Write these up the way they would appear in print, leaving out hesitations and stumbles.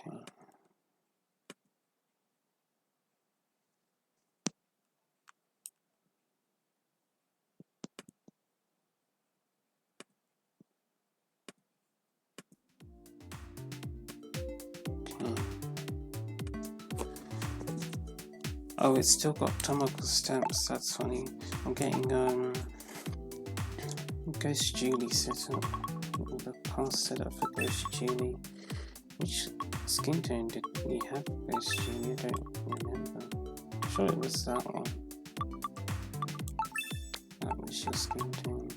Okay. Oh, it's still got Tomoko stamps, that's funny. I'm getting Ghost Julie set up. The past set up for Ghost Julie. Which skin tone did we have Ghost Julie? I don't remember. I'm sure it was that one. That was your skin tone.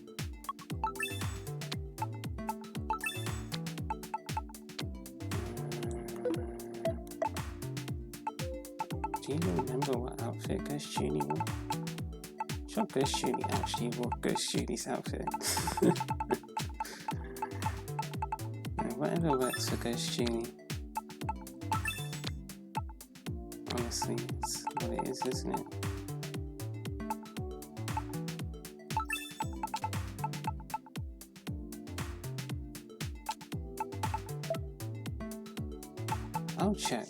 Do you remember what outfit Ghost Julie wore? I'm sure Ghost Julie actually wore Ghost Julie's outfit. Whatever works for Ghost Julie. Honestly, it's what it is, isn't it? I'll check.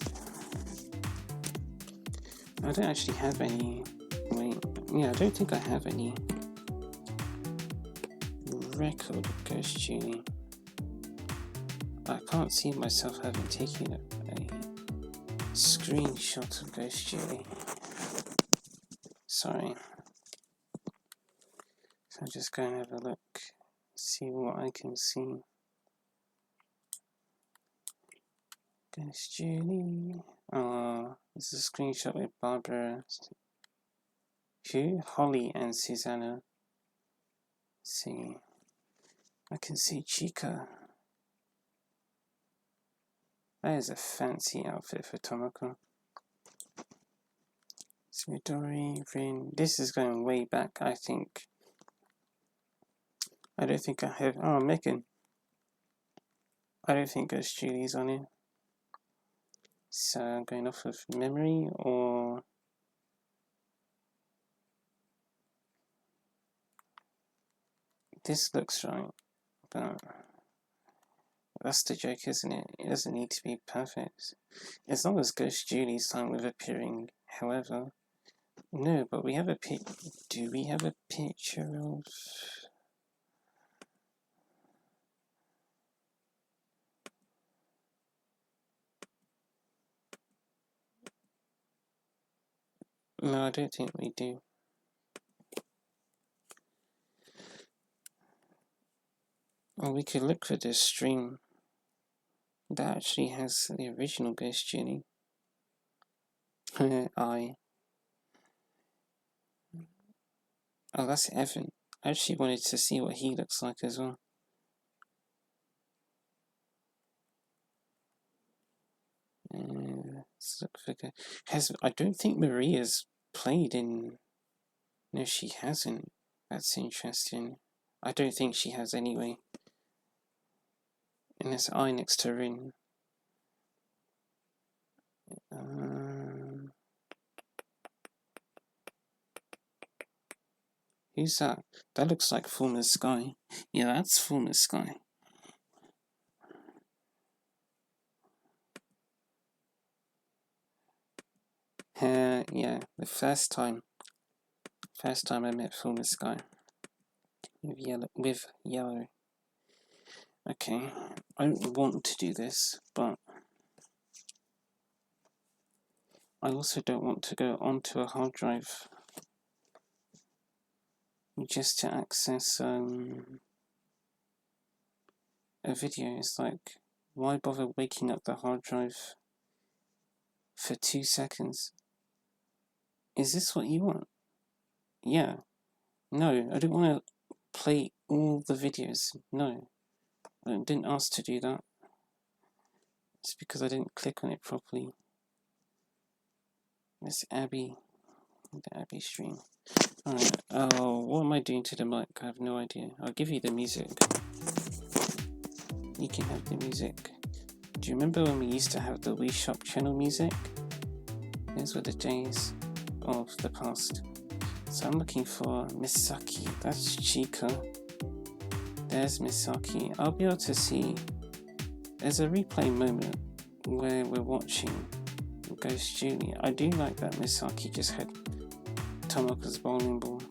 I don't actually have any. Wait, yeah, I don't think I have any record of Ghost Julie. I can't see myself having taken a screenshot of Ghost Julie. Sorry. So I'm just going to have a look, see what I can see. Ghost Julie. Oh, this is a screenshot with Barbara. Who? Holly and Susanna. Let's see. I can see Chica. That is a fancy outfit for Tomoko. Midori, Rin. This is going way back, I think. I don't think I have. Oh, Megan. I don't think Ghost Julie's on it. So I'm going off of memory, or this looks right, but that's the joke, isn't it? It doesn't need to be perfect. As long as Ghost Julie's fine with appearing, however. No, but we have a do we have a picture of... No, I don't think we do. Well, we could look for this stream that actually has the original Ghost Julie. Oh, that's Evan. I actually wanted to see what he looks like as well. Let's look for... I don't think Maria's played in... No, she hasn't. That's interesting. I don't think she has anyway. And there's I next to Rin. Who's that? That looks like Former Sky. Yeah, that's Former Sky. Yeah, the first time I met Former Sky. With yellow. Okay, I don't want to do this, but I also don't want to go onto a hard drive just to access a video. It's like, why bother waking up the hard drive for 2 seconds? Is this what you want? Yeah. No, I don't want to play all the videos. No. I didn't ask to do that. It's because I didn't click on it properly. It's Abby. The Abby stream. Alright. Oh, what am I doing to the mic? I have no idea. I'll give you the music. You can have the music. Do you remember when we used to have the Wii Shop channel music? Those were the days of the past. So I'm looking for Misaki. That's Chica. There's Misaki. I'll be able to see. There's a replay moment where we're watching Ghost Junior. I do like that Misaki just had Tomoka's bowling ball.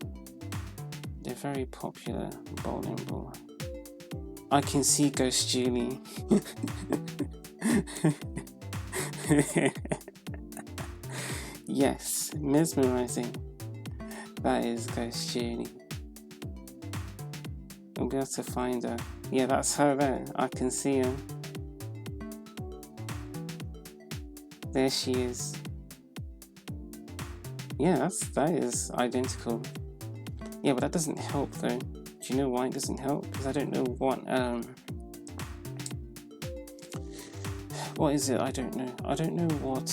They're very popular bowling ball. I can see Ghost Julie. Yes, mesmerizing. That is Ghost Julie. We'll be able to find her. Yeah, that's her there. I can see her. There she is. Yeah, that is identical. Yeah, but that doesn't help though. Do you know why it doesn't help? Because I don't know what is it? I don't know. I don't know what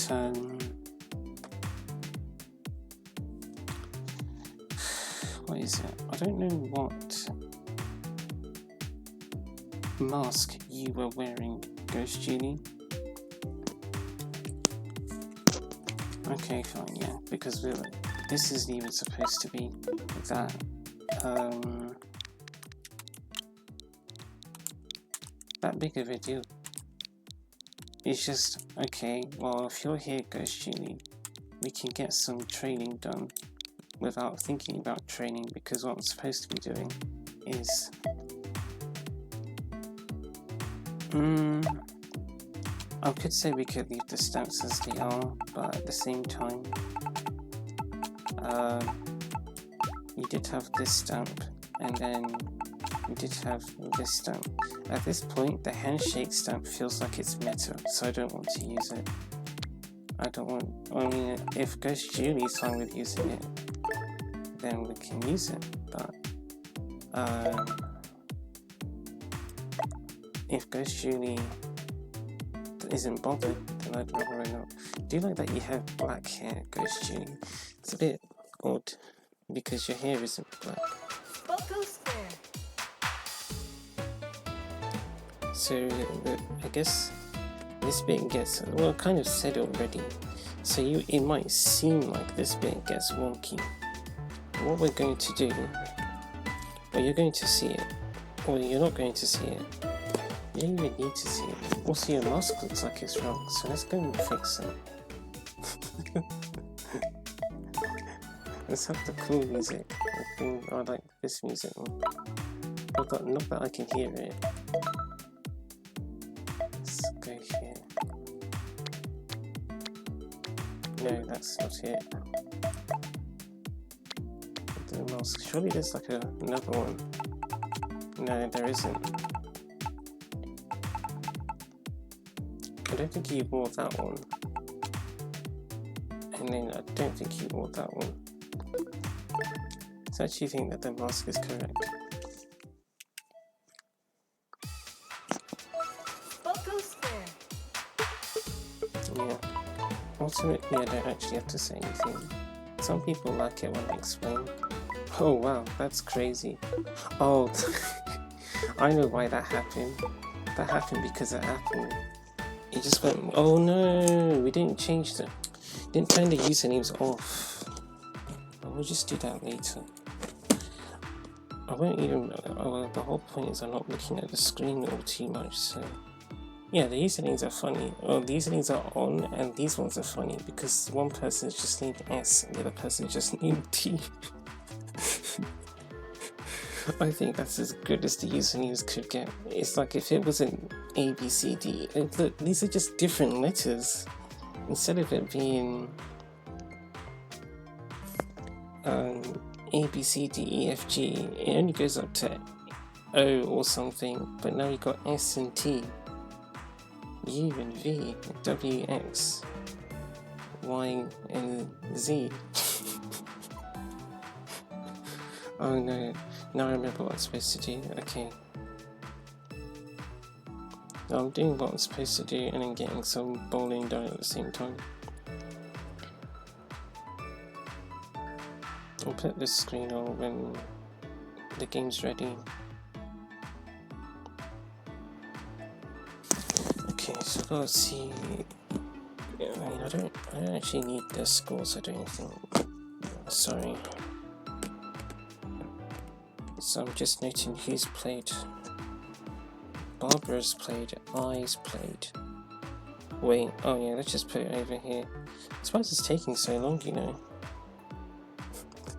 what is it? I don't know what mask you were wearing, Ghost Julie. Okay, fine, yeah, because this isn't even supposed to be that. That big of a deal. It's just, okay, well, if you're here, Ghost Julie, we can get some training done without thinking about training, because what I'm supposed to be doing is I could say we could leave the stamps as they are, but at the same time, we did have this stamp, and then we did have this stamp. At this point, the handshake stamp feels like it's meta, so I don't want to use it. I mean, if Ghost Julie's fine with using it, then we can use it, but if Ghost Julie isn't bothered, then I'd rather not. Do you like that you have black hair, Ghost Julie? It's a bit odd, because your hair isn't black. So, I guess this bit gets, well, I kind of said already, so it might seem like this bit gets wonky. What we're going to do, well, you're going to see it, or you're not going to see it. You don't even need to see it. Also, your mask looks like it's wrong, so let's go and fix it. Let's have the cool music. I like this music one. Not that I can hear it. Let's go here. No, that's not it. The mask. Surely there's like another one. No, there isn't. I don't think you wore that one. And then I don't think you wore that one. So I actually think that the mask is correct. Yeah. Ultimately, I don't actually have to say anything. Some people like it when I explain. Oh wow, that's crazy. Oh, I know why that happened. That happened because at Apple, it just went, oh no, we didn't change didn't turn the usernames off. We'll just do that later. I won't even, the whole point is I'm not looking at the screen all too much, so. Yeah, the usernames are funny. Well, the usernames are on, and these ones are funny, because one person's just named S, and the other person just named T. I think that's as good as the usernames could get. It's like if it was an A, B, C, D. Look, these are just different letters. Instead of it being A, B, C, D, E, F, G, it only goes up to O or something, but now you've got S and T, U and V, W, X, Y, and Z. Oh no, now I remember what I'm supposed to do. Okay. Now I'm doing what I'm supposed to do and then getting some bowling done at the same time. I'll put this screen on when the game's ready. Okay, so let's see. I mean, I don't actually need the scores, I don't think. Sorry. So I'm just noting who's played. Barbara's played, I's played, Wait, oh yeah, let's just put it over here. I suppose it's taking so long, you know.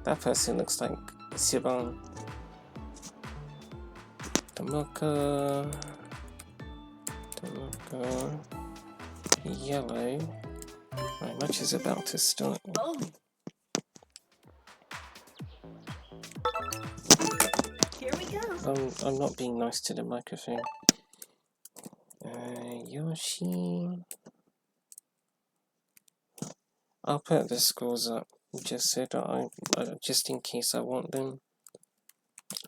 That person looks like Siobhan. Tomoka. Yellow. Right, match is about to start. Here we go. I'm not being nice to the microphone. Yoshi. I'll put the scores up just so that just in case I want them.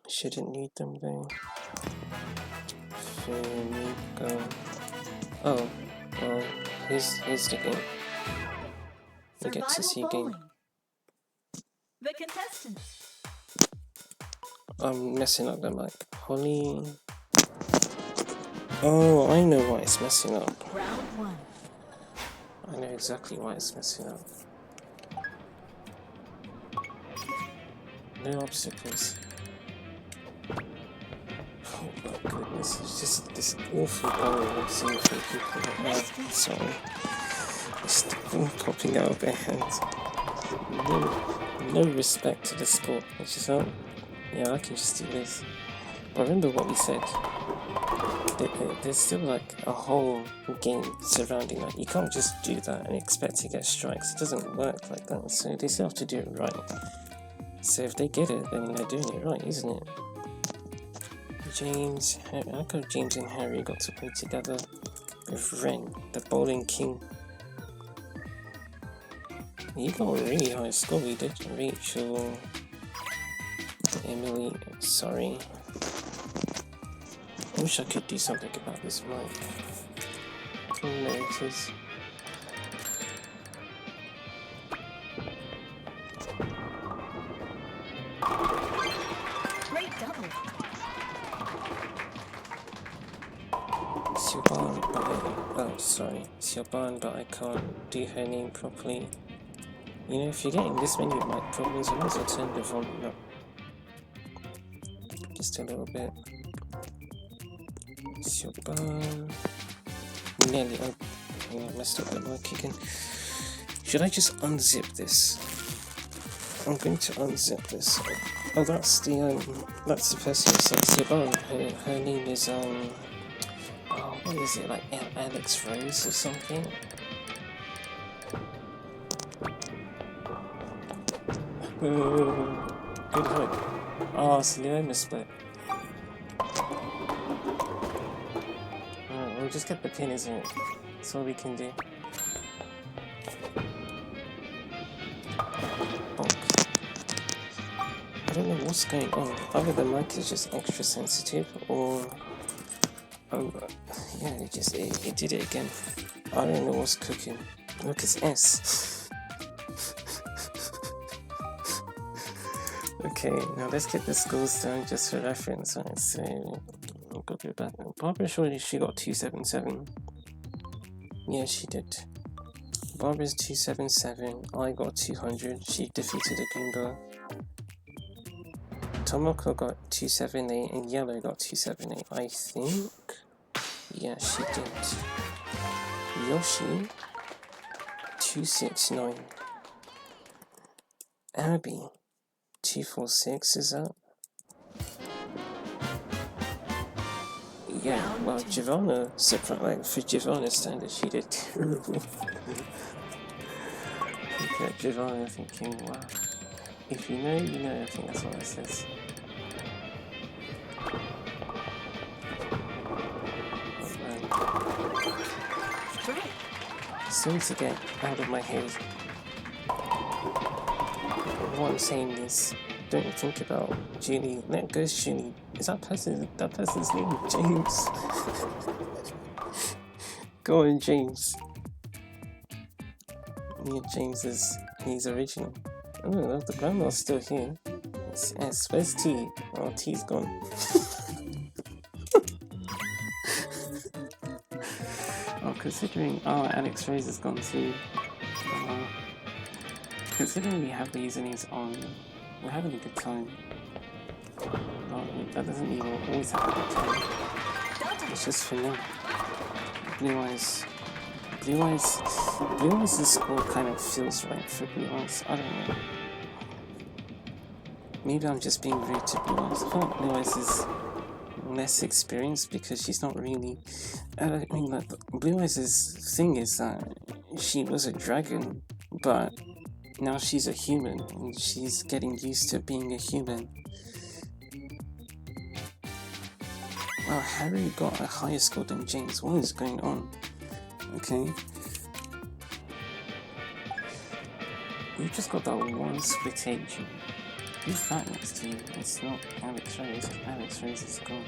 Shouldn't need them though. Fumiko. Oh, well, here's the game. You get to see game. The contestants. I'm messing up the mic. Holly. Oh, I know why it's messing up. Round 1. I know exactly why it's messing up. No obstacles. Oh my goodness, it's just this awful bubble of seeing people like that. Sorry. It's all popping out of their hands. No respect to the sport. It's just like, yeah, I can just do this. But remember what we said. There's still like a whole game surrounding that. You can't just do that and expect to get strikes. It doesn't work like that. So they still have to do it right. So if they get it, then they're doing it right, isn't it? James, how come James and Harry got to play together with Ren, the bowling king? You got a really high score, you did. Rachel, Emily, sorry. I wish I could do something about this mic. Oh no, it is. Great double. Siobhan, Siobhan, but I can't do her name properly. You know, if you're getting this many mic problems, you might as well turn the volume up. Just a little bit. Siobhan. Nearly. I messed up the mic again. Should I just unzip this? I'm going to unzip this. Oh, that's the person who said Siobhan. Her name is oh, what is it, like Alex Rose or something? Good hook. Oh, so the owner split. Alright, we'll just get the pin, isn't it? That's all we can do. Bonk. I don't know what's going on. Either the mic is just extra sensitive, or yeah, it did it again. I don't know what's cooking. Look, it's S. Okay, now let's get the scores down just for reference. Alright, so I'll go back. Barbara, surely she got 277. Yeah, she did. Barbara's 277. I got 200. She defeated a Goomba. Tomoko got 278 and Yellow got 278. I think. Yeah, she did. Yoshi 269. Abby 246, is that? Yeah, well, Giovanna, like, for Giovanna's standard, she did terrible. Look at Giovanna thinking, wow. If you know, you know, I think that's what it says. Soon to get out of my head. What I'm saying is, don't think about Julie. Let go, Julie. Is that person's name? James. Go on, James. Yeah, James he's original. Oh, the grandma's still here. It's S. Where's T? Oh, T's gone. Oh, considering Alex Rose has gone too. Considering we have the usernames on, we're having a good time. That doesn't mean we'll always have a good time. It's just for now. Blue Eyes Blue Eyes' score kind of feels right for Blue Eyes. I don't know. Maybe I'm just being rude to Blue Eyes. I feel like Blue Eyes is less experienced because she's not really. I mean, like, Blue Eyes' thing is that she was a dragon, but now she's a human and she's getting used to being a human. Well, Harry got a higher score than James. What is going on? Okay. You just got that one split age. Who's that next to you? It's not Alex Rose. Alex Rose is gone.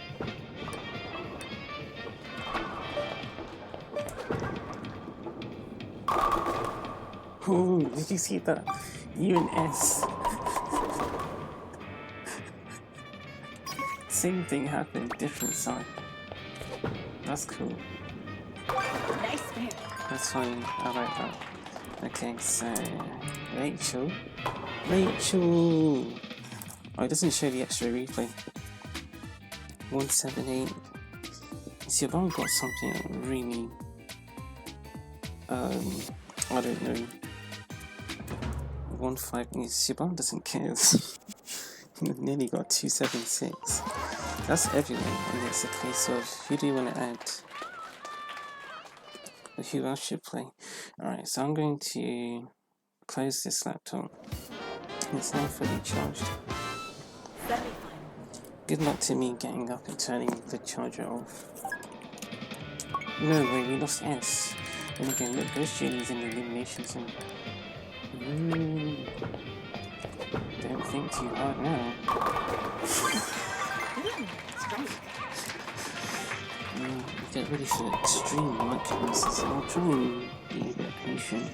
Oh, did you see that? U and S. Same thing happened, different side. That's cool. Nice pair. That's fine, I like that. Okay, so Rachel. Rachel! Oh, it doesn't show the extra replay. 178. Siobhan got something really I don't know. 15. Siobhan doesn't care. Nearly got 276. That's everyone, and it's a case of who do you want to add? Who else should play? Alright, so I'm going to close this laptop. It's now fully charged. Good luck to me getting up and turning the charger off. No way, we lost S. And again, look, Ghost Julie's in the elimination zone. Don't think too hard now. Get ready for extreme mic noises. I'll try and be a bit patient.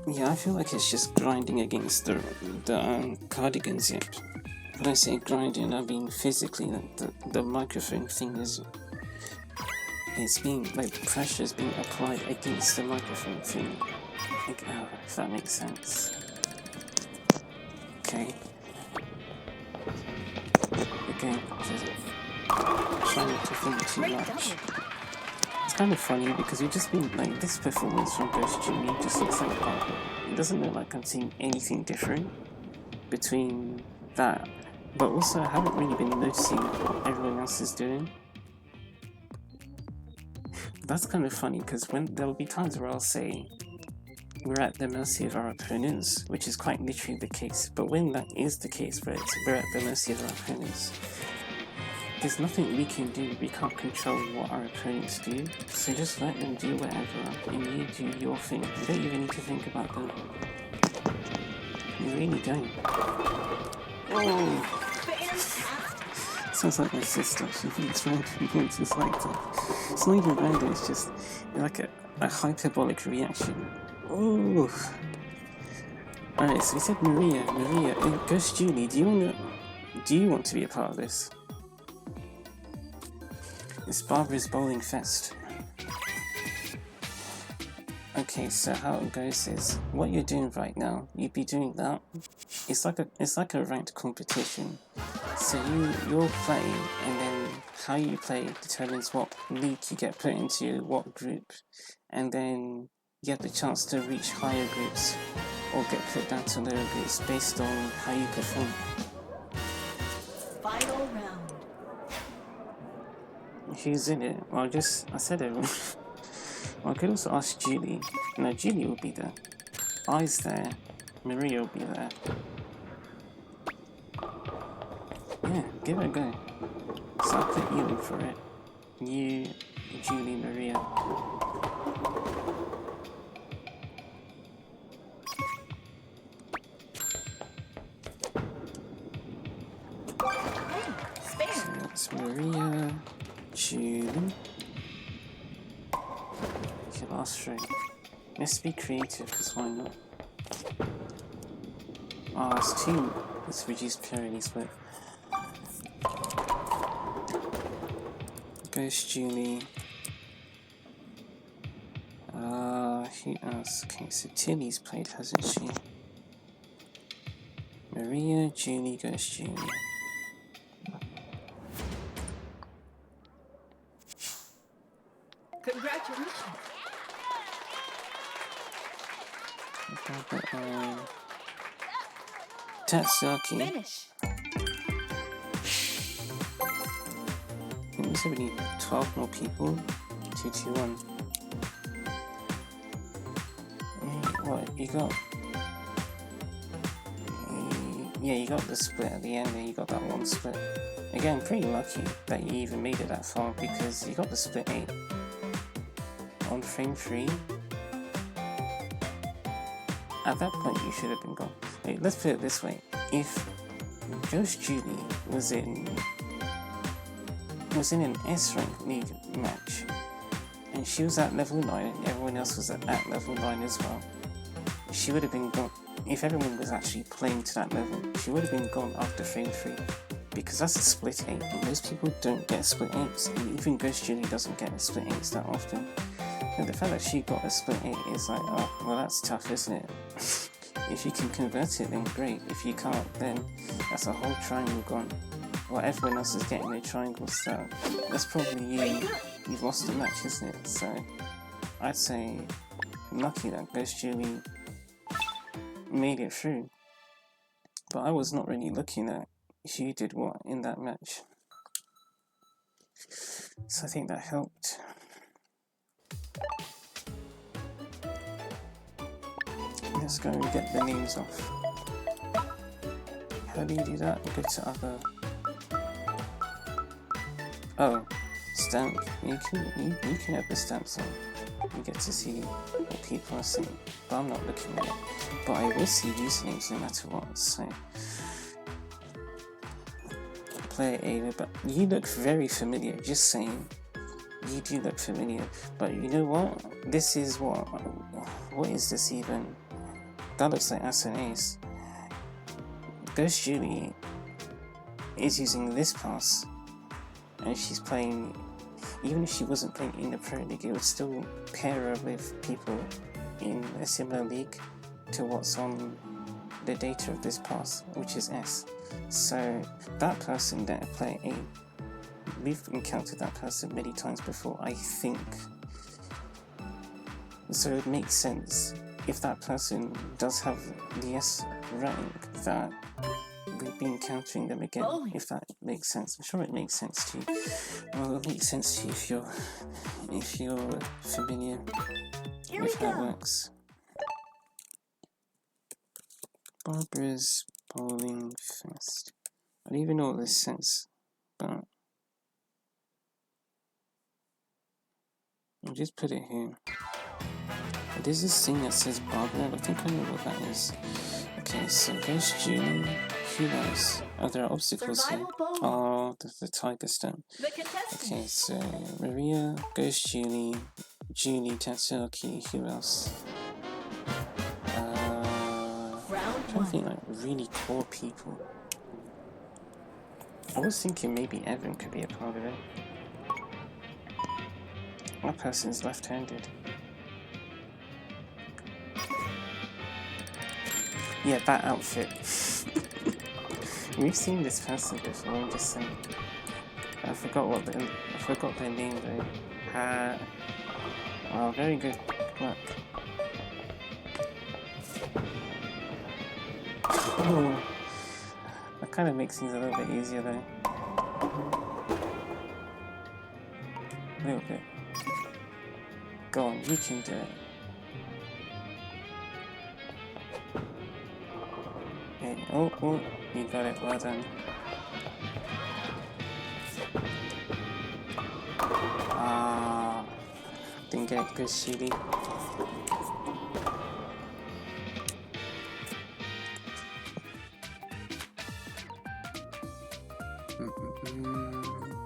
Yeah, I feel like it's just grinding against the cardigans yet. When I say grinding, I mean physically. The microphone thing is. It's being, like, pressure is being applied against the microphone thing. Like, oh, if that makes sense. Okay. Again, just trying not to think too much. It's kind of funny because we've just been, like, this performance from Ghost Julie just looks like that. It doesn't look like I'm seeing anything different between that. But also, I haven't really been noticing what everyone else is doing. That's kind of funny because when there will be times where I'll say we're at the mercy of our opponents, which is quite literally the case. But when that is the case, where we're at the mercy of our opponents, there's nothing we can do. We can't control what our opponents do. So just let them do whatever, and you do your thing. You don't even need to think about them. You really don't. Oh! Sounds like my sister. She thinks random noises like that. It's not even random, it's just like a hyperbolic reaction. Oh! Alright, so we said Maria. Ghost Julie, do you want to be a part of this? It's Barbara's Bowling Fest. Okay, so how it goes is what you're doing right now. You'd be doing that. It's like a ranked competition. So you'll play, and then how you play determines what league you get put into, what group, and then you have the chance to reach higher groups or get put down to lower groups based on how you perform. Final round. Who's in it? Well, I said everyone. Well, I could also ask Julie. No, Julie will be there. I's there. Maria will be there. Yeah, give it a go. So I'll put you in for it. You, Julie, Maria. So it's Maria, Julie. Okay, last row. Let's be creative, because why not? Oh, it's two. It's reduced parity split. Ghost Julie. Who else? Okay, so Tilly's played, hasn't she? Maria, Julie, Ghost Julie. Tatsuki. Finish. I think there's already 12 more people. 2-2-1. What, you got... Yeah, you got the split at the end and you got that one split. Again, pretty lucky that you even made it that far because you got the split 8. On frame 3. At that point you should have been gone. Wait, let's put it this way. If Ghost Julie was in an S rank league match and she was at level 9 and everyone else was at level 9 as well, she would have been gone. If everyone was actually playing to that level, she would have been gone after frame 3 because that's a split 8. Most people don't get split 8s, and even Ghost Julie doesn't get split 8s that often. And the fact that she got a split 8 is like, oh, well, that's tough, isn't it? If you can convert it, then great. If you can't, then that's a whole triangle gone. Well, everyone else is getting their triangles, so that's probably you. You've lost the match, isn't it? So I'd say lucky that Ghost Julie made it through. But I was not really looking at who did what in that match. So I think that helped. Let's go and get the names off. How do you do that? Go to other. Oh, stamp. You can have the stamps on. You get to see what people are saying. But I'm not looking at it. But I will see usernames no matter what. So Player Ada, but you look very familiar. Just saying. You do look familiar. But you know what? This is what? What is this even? That looks like As an Ace. Ghost Julie is using this pass, and she's playing. Even if she wasn't playing in the Pro League, it would still pair her with people in a similar league to what's on the data of this pass, which is S. So that person that Player A, we've encountered that person many times before, I think. So it makes sense. If that person does have the S rank, that we'd be encountering them again, if that makes sense. I'm sure it makes sense to you. Well, it makes sense to you if you're familiar with how it works. Barbara's Bowling Fest. I don't even know what this says, but I'll just put it here. There's this thing that says Barbara, I think I know what that is. Okay, so Ghost Julie, who knows? Oh, there are obstacles here. Oh, the Tiger Stone. Okay, so Maria, Ghost Julie, Tatsuki, who else? I'm trying to think like really core people. I was thinking maybe Evan could be a part of it. That person's left-handed. Yeah, that outfit. We've seen this person before, I'm just saying. I forgot their name though. Wow, very good work. Oh, that kind of makes things a little bit easier though. A little bit. Go on, you can do it. Okay. Oh, you got it, well done. Didn't get it, good shitty.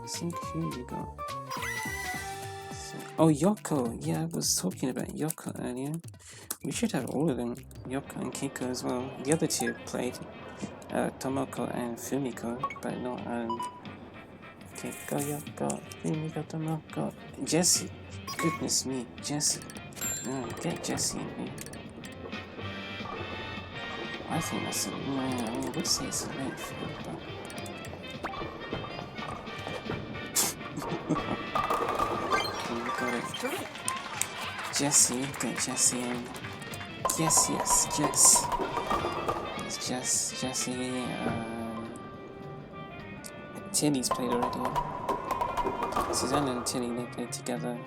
I think who we got? Oh, Yoko! Yeah, I was talking about Yoko earlier. We should have all of them, Yoko and Kiko as well. The other two played, Tomoko and Fumiko, but not Kiko, Yoko, Fumiko, Tomoko. Jessie! Goodness me, Jessie. No, get Jessie in here. I think that's I would say it's a late field, but... Jessie, get Jessie in. Yes, Jess. It's Jessie. Tilly's played already. Susanna and Tilly, they played together.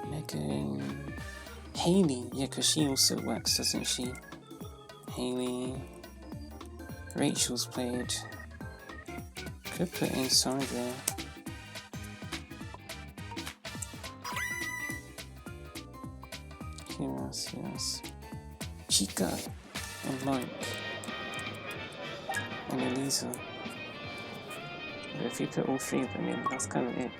Megan. Hayley, yeah, because she also works, doesn't she? Hayley. Rachel's played. Could put in Sandra. Yes. Chica and Mike and Elisa. But if you put all three of them in, that's kind of it.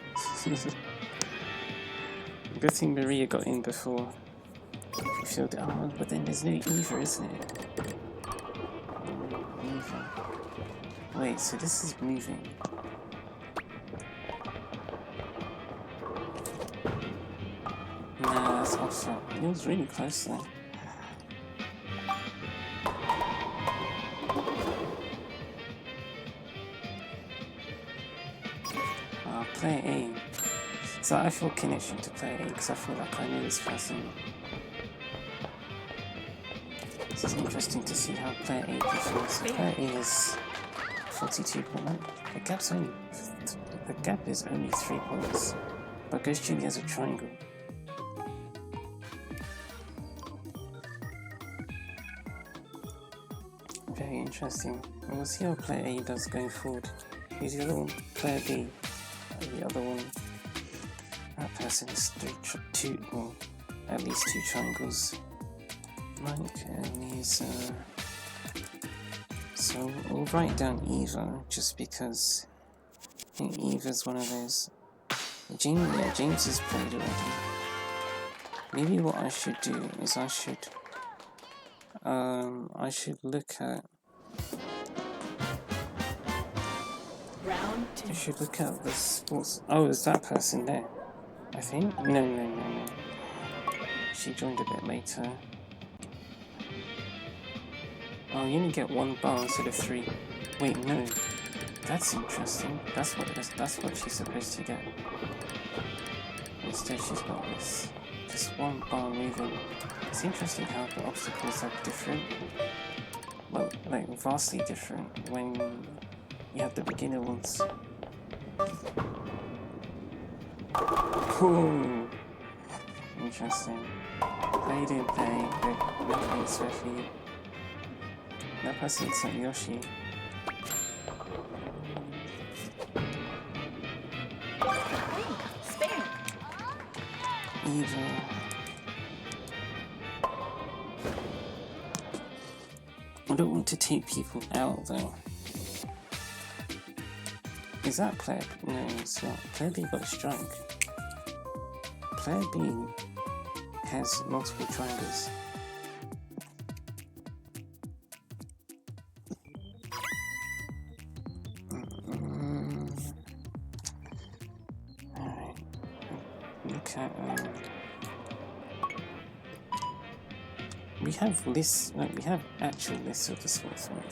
Good thing Maria got in before. She filled it out, but then there's no Eva, isn't it? Eva. Wait, so this is moving. Nah, that's awesome. It was really close though. Player A. So I feel connection to player A because I feel like I know this person. This is interesting to see how player A performs. So player A is 42.9. The gap is only 3 points. But Ghost Julie has a triangle. Very interesting. We'll see how player A does going forward. Who's the other one? Player B. The other one. That person is at least 2 triangles. Mike and Lisa. So we'll write down Eva just because I think Eva's one of those. James has played already. Maybe what I should do is I should look at. I should look at the sports. Oh, is that person there? I think. No. She joined a bit later. Oh, you only get 1 bar instead of 3. Wait, no. That's interesting. That's what she's supposed to get. Instead, she's got this. Just 1 bar moving. It's interesting how the obstacles are different. Well, like vastly different when you have the beginner ones. Cool. Interesting. Play didn't play, but no points for you. That person looks like Yoshi. Eva. I don't want to take people out though. Is that player? No, it's not. Player B got a strike. Player B has multiple triangles. Alright. Look at we have lists, like we have actual lists of the sportsmen.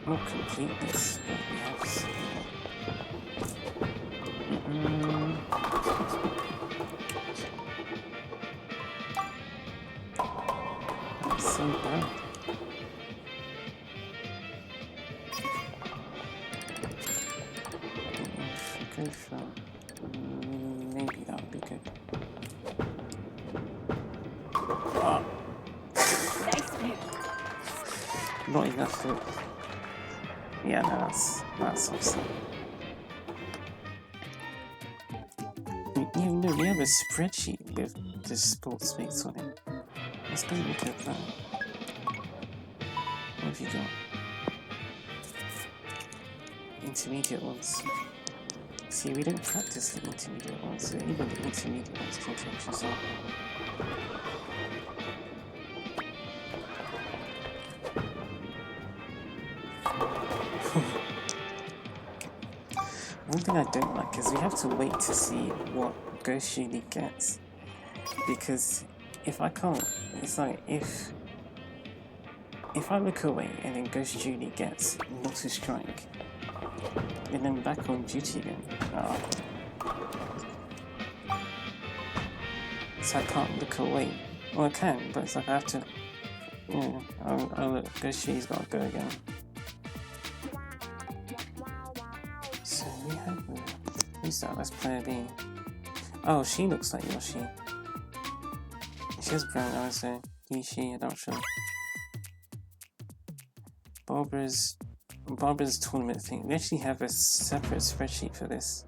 Not complete lists, but we have some. That's so bad. Go for maybe that would be good. Oh. Not enough to. Yeah, no, that's awesome. You know, we have a spreadsheet with the sports mates on it. Let's go look at that. What have you got? Intermediate ones. See, we don't practice the intermediate ones, so even the intermediate ones can change us up. One thing I don't like is we have to wait to see what Ghost Julie gets. Because if I can't, it's like if I look away and then Ghost Julie gets not a strike, and then back on duty again. So I can't look away Well, I can, but it's like I have to. Yeah, oh look, Ghost-She's got to go again. So we have. Who's that? That's player B. Oh, she looks like Yoshi. She has brown eyes, so he, she, I'm not sure. Barbara's tournament thing. We actually have a separate spreadsheet for this.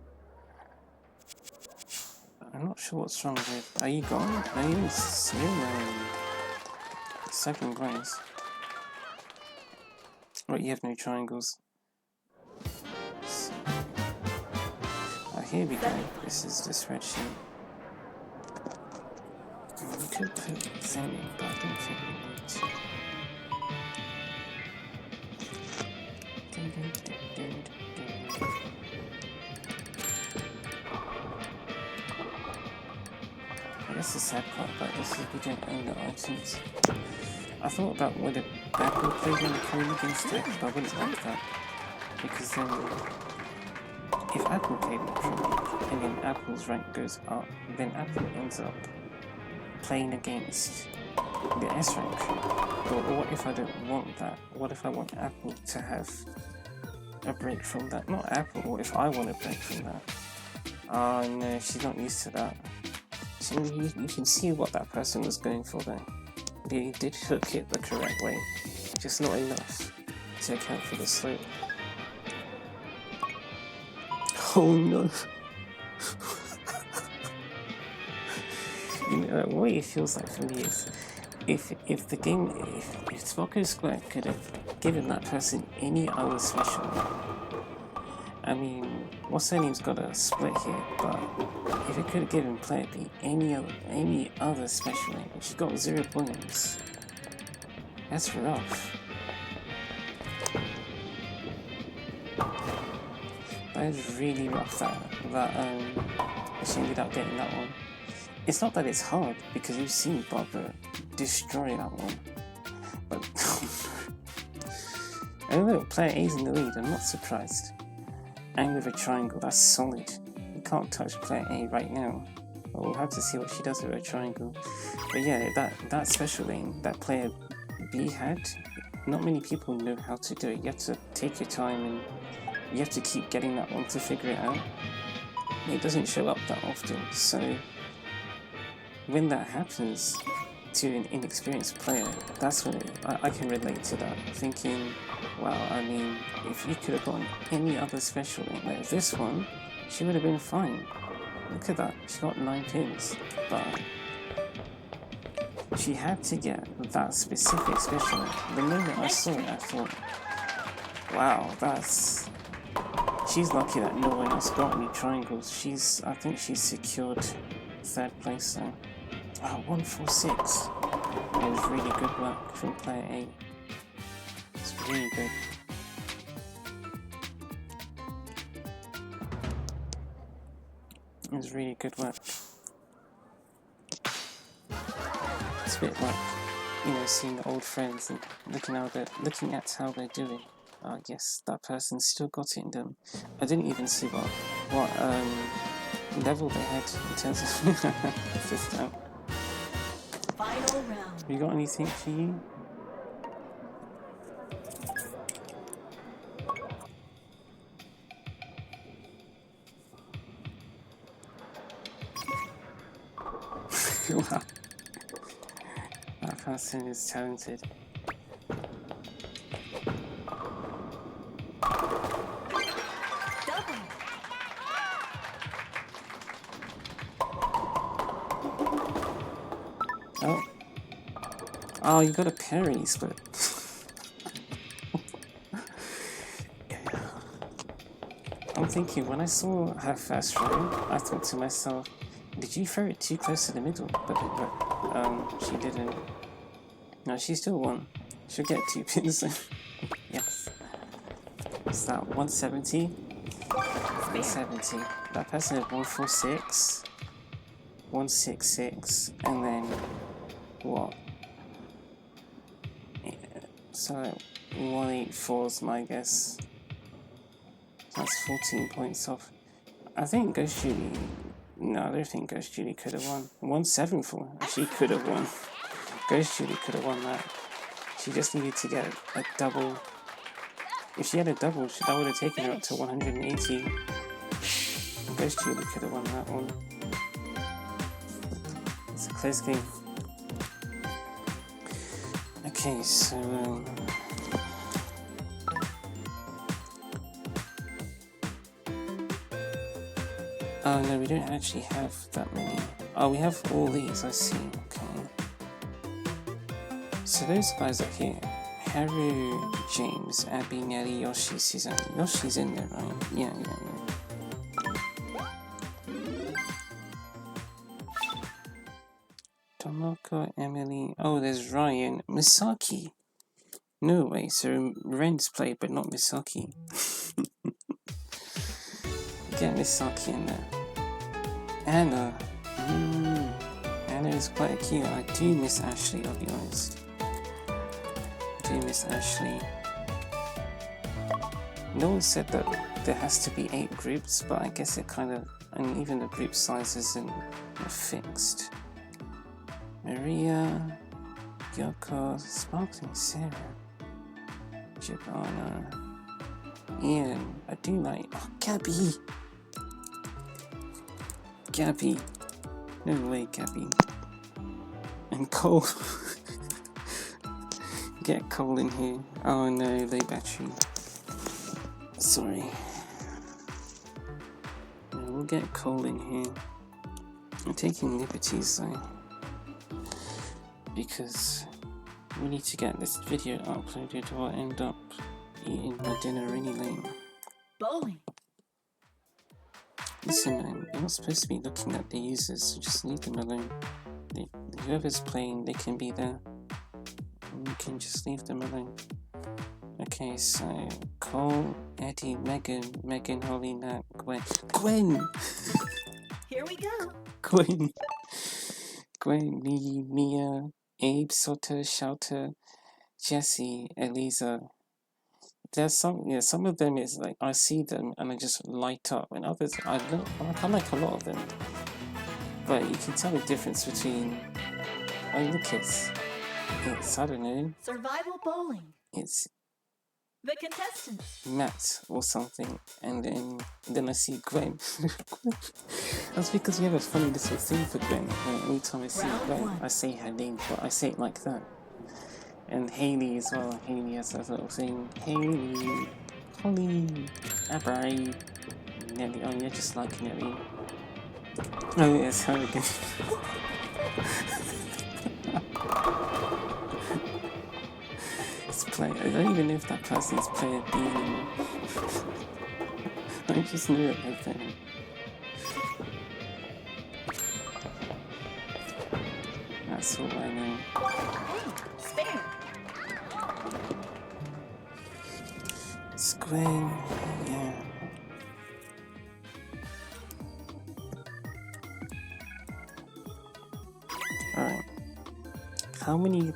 I'm not sure what's wrong with. Are you gone? Are you in second place? Right, you have no triangles. So, here we go. This is the spreadsheet. We could put Zen in, but I don't think we need to. I guess the sad part about this is we don't own the items. I thought about whether Apple played in the code against Tech, but I wouldn't like that. Because then, if Apple played in the code and then Apple's rank goes up, then Apple ends up playing against the S rank crew. Or what if I don't want that? What if I want Apple to have a break from that? Not Apple, or if I want a break from that. Oh no, she's not used to that. So you can see what that person was going for there. They did hook it the correct way, just not enough to account for the slope. Oh no. You know, what it feels like for me is if the game, if Sparko Square could have given that person any other special, I mean, what's her name's got a split here, but if it could have given player B any other special name, she got 0 points. That's rough. That is really rough that she ended up getting that one. It's not that it's hard, because you've seen Barbara destroy that one. But oh look, player A's in the lead, I'm not surprised. And with a triangle, that's solid. You can't touch player A right now. Well, we'll have to see what she does with a triangle. But yeah, that special lane that player B had, not many people know how to do it. You have to take your time and you have to keep getting that one to figure it out. It doesn't show up that often, so when that happens to an inexperienced player, that's when I can relate to that, thinking, wow, I mean, if you could have gotten any other special like this one, she would have been fine. Look at that, she got 9 pins, but she had to get that specific special. The moment I saw it, I thought, wow, she's lucky that no one else got any triangles. I think she's secured 3rd place though. Wow, 146. It was really good work from player 8. It's really good. It was really good work. It's a bit like, you know, seeing the old friends and looking at how they're doing. Yes, that person still got it in them. I didn't even see what level they had in terms of system. Final round. Have you got anything for you? Wow. That person is talented. Double. Oh, you got a parries, but I'm thinking, when I saw her first row, I thought to myself, did you throw it too close to the middle? But she didn't. No, she still won. She'll get 2 pins. Yes. Is that 170? 170. That person had 146, 166, and then what? So 184 is my guess. That's 14 points off. I think Ghost Julie No, I don't think Ghost Julie could have won. 174. She could have won. Ghost Julie could have won that. She just needed to get a double. If she had a double, that would have taken her up to 180. Ghost Julie could have won that one. It's a close game. Okay, so oh no, we don't actually have that many. Oh, we have all these, I see, okay. So those guys are here. Haru, James, Abby, Nelly, Yoshi, Suzanne. Yoshi's in there, right? Yeah. Tomoko, Emily. Oh, there's Ryan. Misaki. No way, so Ren's played, but not Misaki. Get Misaki in there. Anna. Anna is quite cute. I do miss Ashley, I'll be honest. I do miss Ashley. No one said that there has to be 8 groups, but I guess it kind of, and even the group sizes are fixed. Maria, Yoko, Sparkling Sarah, Giovanna, Ian. I do like. Oh, Gabby. No way, Gabby. And Cole. Get Cole in here. Oh no, low battery. Sorry. No, we'll get Cole in here. I'm taking liberties though, because we need to get this video uploaded or I'll end up eating my dinner anyway. Bowling. Listen, man, you're not supposed to be looking at the users, so just leave them alone. Whoever's playing, they can be there. And you can just leave them alone. Okay, so Cole, Eddie, Megan, Holly, Nat, Gwen! Here we go. Gwen, me, Mia, Abe, Soto, Shouter, Jesse, Eliza. There's some of them is like I see them and I just light up, and others I like a lot of them. But you can tell the difference between, oh look, it's I don't know. Survival bowling. It's The contestants. Matt or something, and then I see Gwen. That's because we have a funny little thing for Gwen. Anytime I see Gwen, I say her name, but I say it like that. And Haley as well. Haley has a little thing. Haley, Holly, Abray, Nelly. Oh, you're just like Nelly. Oh, yes, her again. It's play. I don't even know if that person's player B anymore. I just knew it right there. That's all I know. Spare. It's Gwen, yeah. Alright. How many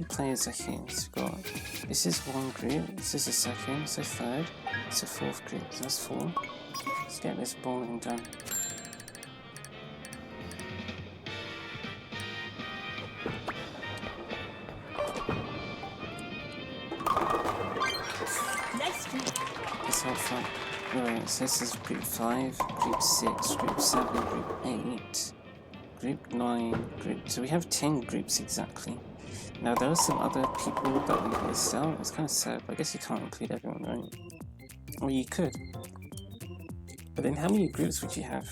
players are here? So we've got, this is one group, this is a second, it's a third, it's a fourth group, so that's 4. Let's get this bowling done. Let's have fun. Alright, so this is group 5, group 6, group 7, group 8, group 9, so we have 10 groups exactly. Now there are some other people that we missed out. It's kind of sad, but I guess you can't include everyone, right? Or you could. But then how many groups would you have?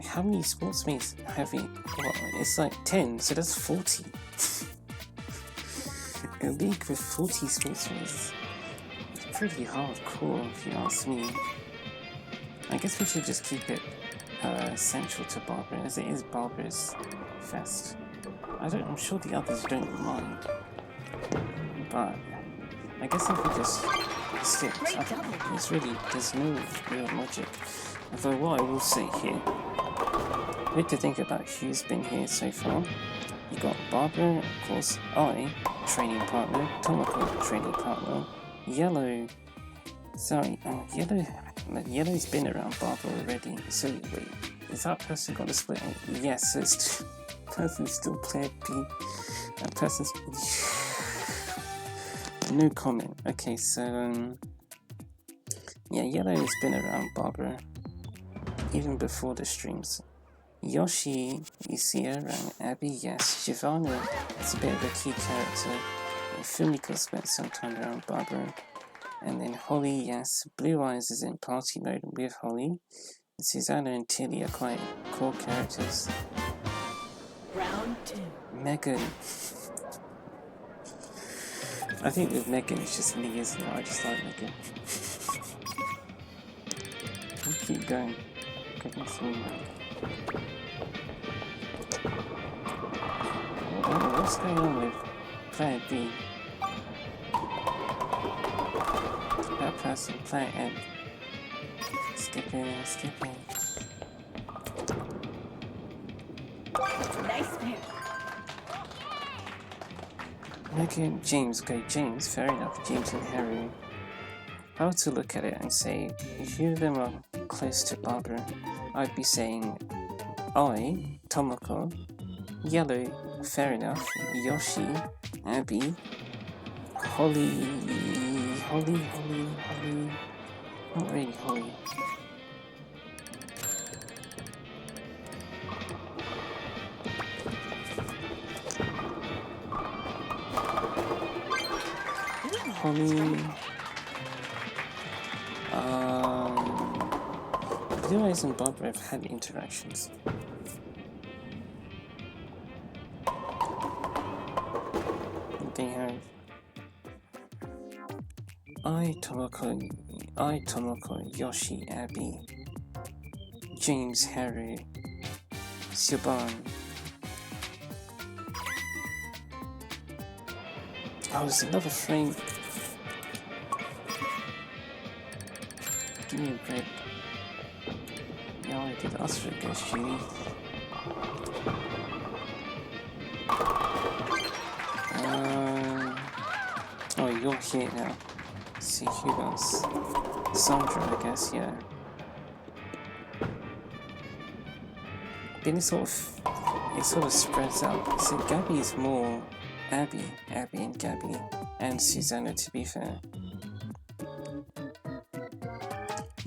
How many sportsmates have you? Well, it's like 10, so that's 40. A league with 40 sportsmates. It's pretty hardcore if you ask me. I guess we should just keep it central to Barbara, as it is Barbara's fest. I'm sure the others don't mind. But I guess if we just stick, there's no real logic. Although what I will say here, we have to think about who's been here so far. You got Barbara, of course, I, training partner, Tomoko, training partner, Yellow, Sorry, Yellow's been around Barbara already. So wait, is that person got a split? Yes, so it's person's still player B. That person's no comment. Okay, so yeah, Yellow has been around Barbara even before the streams. Yoshi, you see her around. Abby, yes. Giovanna is a bit of a key character. Fumiko spent some time around Barbara. And then Holly, yes. Blue Eyes is in party mode with Holly. Susanna and Tilly are quite core characters. Round 2. Megan. I think with Megan it's just me, isn't it? I just like Megan. We'll keep going. Goodness me. What's going on with player B? That person, player M. Skipping. Nice pair. Megan, James, okay, James, fair enough, James and Harry. If I were to look at it and say, if few of them are close to Barbara, I'd be saying, I, Tomoko, Yellow, fair enough, Yoshi, Abby, Holly, not really Holly. Blue Eyes and Barbara have had interactions. They have. I, Tomoko, Yoshi, Abby, James, Harry, Siobhan. Oh, there's another frame. Give me a break. Yeah, I did ask for a guest, Judy. Oh, you're here now. Let's see who else. Sandra, I guess, yeah. Then it sort of spreads out. So Gabby is more Abby and Gabby, and Susanna, to be fair.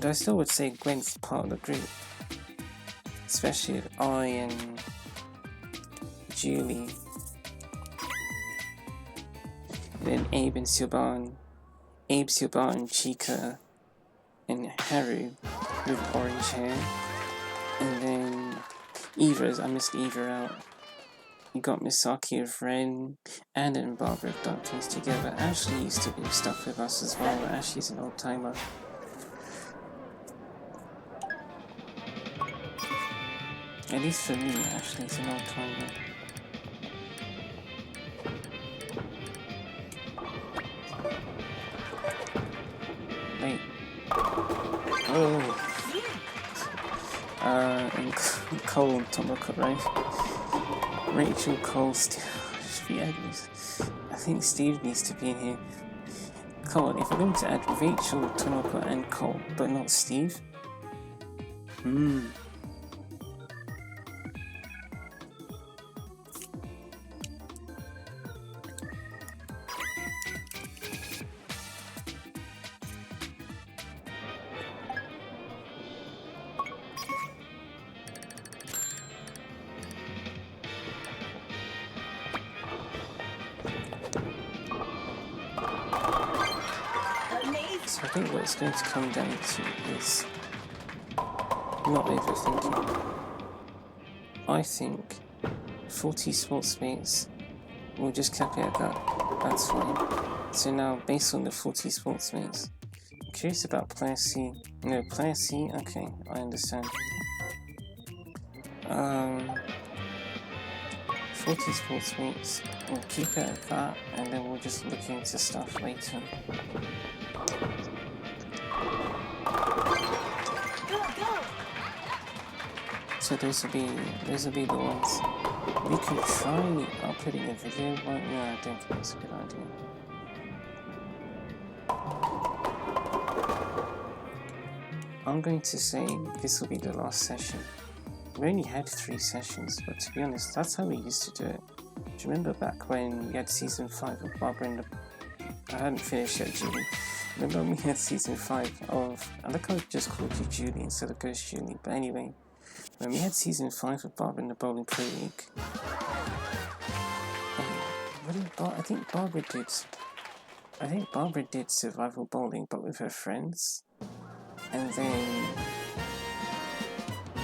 But I still would say Gwen's part of the group, especially with I and Julie. And then Abe, Siobhan, Chica, and Haru with orange hair. And then Eva, I missed Eva out. You got Misaki of Ren, Anna and Barbara have done things together. Ashley used to do stuff with us as well. Ashley's an old timer. At least for me, Ashley's an old timer. Wait. Oh. And Cole and Tomoko, right? Rachel, Cole, Steve. I think Steve needs to be in here. Come on, if we're going to add Rachel, Tomoko, and Cole, but not Steve. So I think what it's going to come down to is not overthinking. I think 40 sports mates, we'll just cap it at that. That's fine. So now, based on the 40 sports mates, I'm curious about player C. No, player C? Okay, I understand. 40 sports mates, we'll keep it at that, and then we'll just look into stuff later. So those will be the ones. We could try uploading a video, but no, I don't think it's a good idea. I'm going to say this will be the last session. We only had 3 sessions, but to be honest, that's how we used to do it. Do you remember back when we had season 5 of Barbara and the... I hadn't finished yet, Julie. Remember when we had season 5 of... I like how I just called you Julie instead of Ghost Julie, but anyway. When we had season 5 of Barbara and the Bowling Pro League... I think Barbara did survival bowling, but with her friends. And then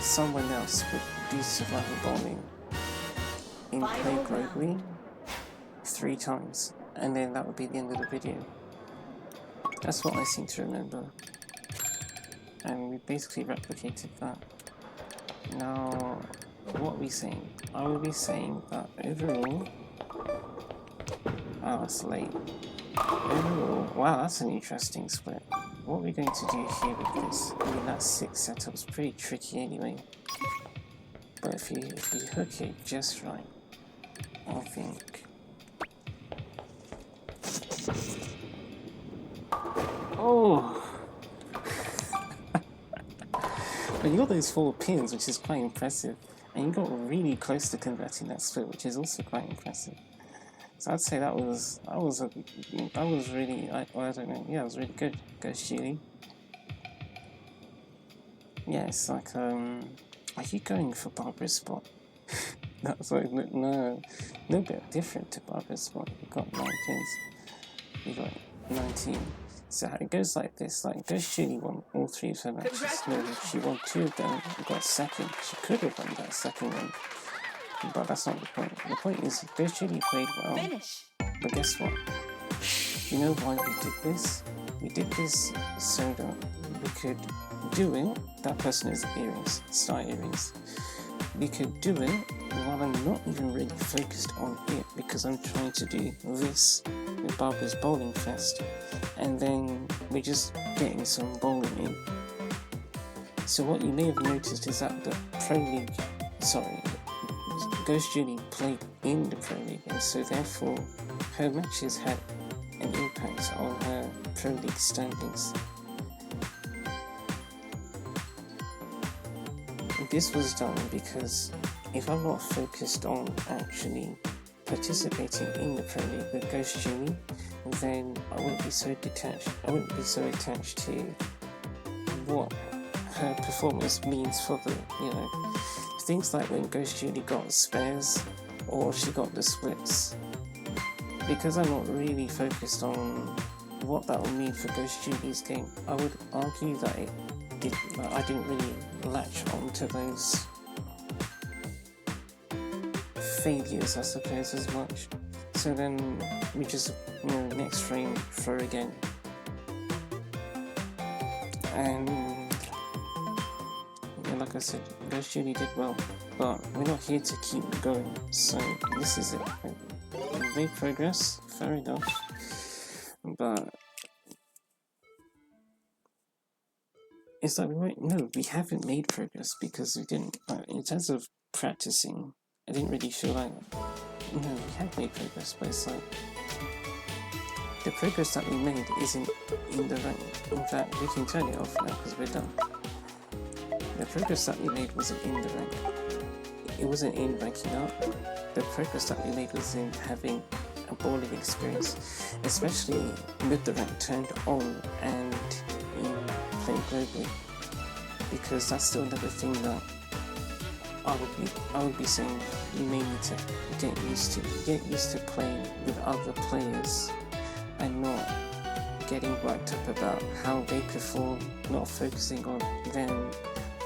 someone else would do survival bowling in Play Globally 3 times, and then that would be the end of the video. That's what I seem to remember, and we basically replicated that. Now, what are we saying? I will be saying that overall... Oh, it's late. Overall, wow, that's an interesting split. What we're going to do here with this, I mean that 6 setup's pretty tricky anyway. But if you hook it just right, I think. Oh! But you got those 4 pins, which is quite impressive. And you got really close to converting that split, which is also quite impressive. So I'd say that was really, I don't know, yeah, it was really good. Ghost Julie. Yeah, it's like, are you going for Barbara's spot? That's like, no, a little bit different to Barbara's spot. You got 9 pins. You got 19. So it goes like this, like Ghost Julie won all 3 of her matches. No, she won 2 of them, got second. She could have won that second one. But that's not the point. The point is, Ghost Julie played well. Finish. But guess what? You know why we did this? We did this so that we could do it. That person has earrings, star earrings. We could do it while I'm not even really focused on it because I'm trying to do this with Barbara's Bowling Fest. And then we're just getting some bowling in. So what you may have noticed is that the Pro League, Ghost Julie played in the Pro League, and so therefore her matches had an impact on her Pro League standings. This was done because if I'm not focused on actually participating in the Pro League with Ghost Julie, then I wouldn't be so detached. I wouldn't be so attached to what her performance means for the, things like when Ghost Julie got spares or she got the splits. Because I'm not really focused on what that will mean for Ghost Julie's game, I would argue that I didn't really latch onto those failures, I suppose, as much. So then we just, next frame, throw again. And like I said, Ghost Julie did well, but we're not here to keep going, so this is it. They progress, fair enough, but it's like, we haven't made progress because we didn't, in terms of practicing, I didn't really feel like, we have made progress, but it's like, the progress that we made isn't in the rank. In fact, we can turn it off now because we're done. The progress that we made wasn't in the rank. It wasn't in ranking up. The progress that we made was in having a bowling experience, especially with the rank turned on and in playing globally. Because that's still another thing that I would be saying you may need to get used to. Get used to playing with other players and not getting worked up about how they perform, not focusing on them,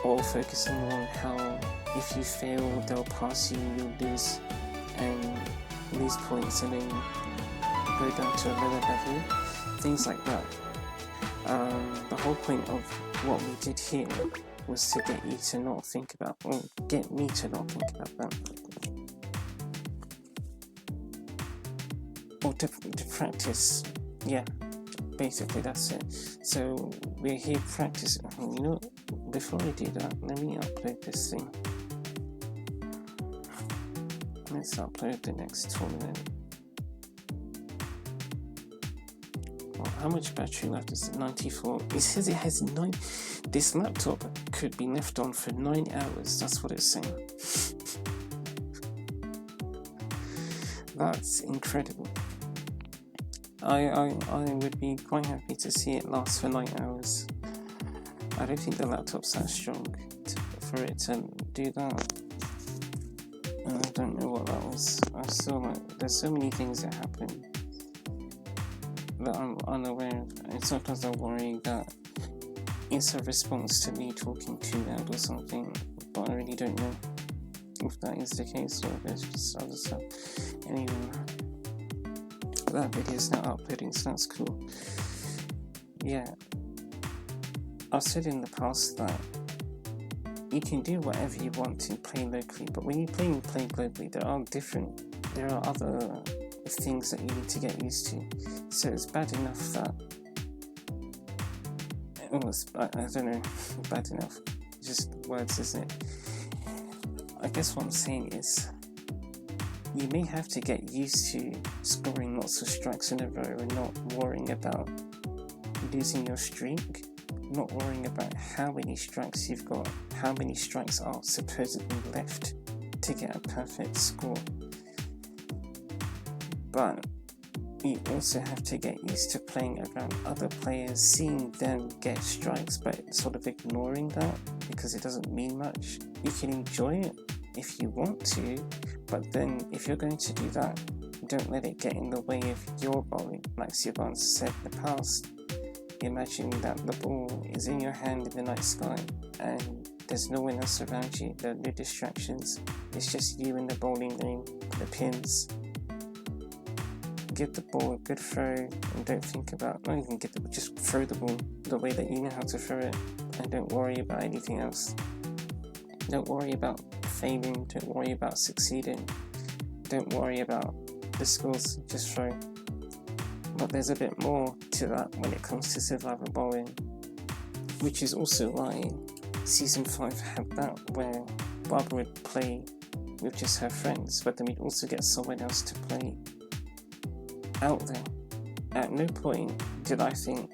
or focusing on how if you fail they'll pass you and you'll lose points and then go down to a lower level, things like that. The whole point of what we did here was to get you to not think about, or get me to not think about that. Or to practice, yeah, basically that's it. So we're here practicing. Before I do that, let me upload this thing. Let's upload the next tournament. Well, how much battery left is it? 94. It says it has 9. This laptop could be left on for 9 hours. That's what it's saying. That's incredible. I would be quite happy to see it last for 9 hours. I don't think the laptop's that strong for it to do that. I don't know what that was. I saw like there's so many things that happen that I'm unaware of, and sometimes I worry that it's a response to me talking too loud or something, but I really don't know if that is the case or if there's just other stuff. Anyway, that video's now uploading, so that's cool. Yeah, I've said in the past that you can do whatever you want to play locally, but when you play globally, there are other things that you need to get used to. So it's bad enough that, I don't know, bad enough, just words, isn't it? I guess what I'm saying is, you may have to get used to scoring lots of strikes in a row and not worrying about losing your streak, not worrying about how many strikes you've got, how many strikes are supposedly left to get a perfect score. But you also have to get used to playing around other players, seeing them get strikes, but sort of ignoring that because it doesn't mean much. You can enjoy it if you want to, but then if you're going to do that, don't let it get in the way of your bowling. Like Siobhan said in the past, imagine that the ball is in your hand in the night sky and there's no one else around you, there are no distractions, it's just you in the bowling lane, the pins. Give the ball a good throw and don't think about, not even just throw the ball the way that you know how to throw it and don't worry about anything else. Don't worry about failing, don't worry about succeeding, don't worry about the scores, just throw. But there's a bit more to that when it comes to survival bowling, which is also why Season 5 had that, where Barbara would play with just her friends, but then we'd also get someone else to play out there. At no point did I think,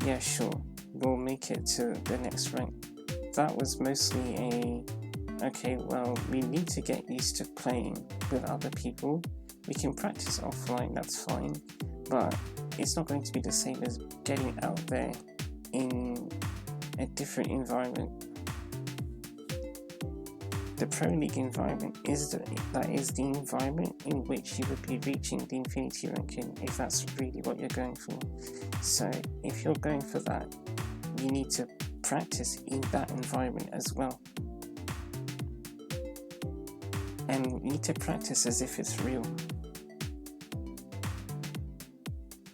yeah, sure, we'll make it to the next rank. That was mostly okay, well, we need to get used to playing with other people. We can practice offline, that's fine, but it's not going to be the same as getting out there in a different environment. The Pro League environment is the environment in which you would be reaching the Infinity ranking if that's really what you're going for. So if you're going for that, you need to practice in that environment as well. And you need to practice as if it's real.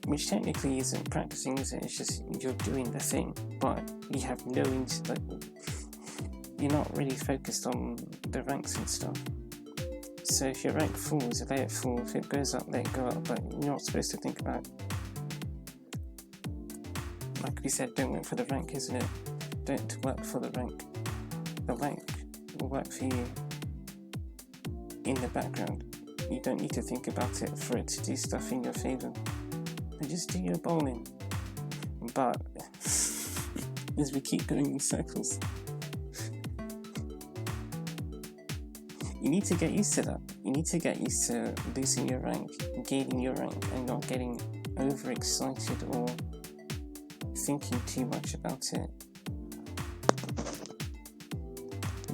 Which technically isn't practicing, is it? It's just you're doing the thing, but you have no you're not really focused on the ranks and stuff. So if your rank falls, let it fall. If it goes up, let it go up, but you're not supposed to think about it. Like we said, don't work for the rank, isn't it? Don't work for the rank. The rank will work for you in the background. You don't need to think about it for it to do stuff in your favour. You just do your bowling. But as we keep going in circles, you need to get used to that. You need to get used to losing your rank, gaining your rank, and not getting overexcited or thinking too much about it.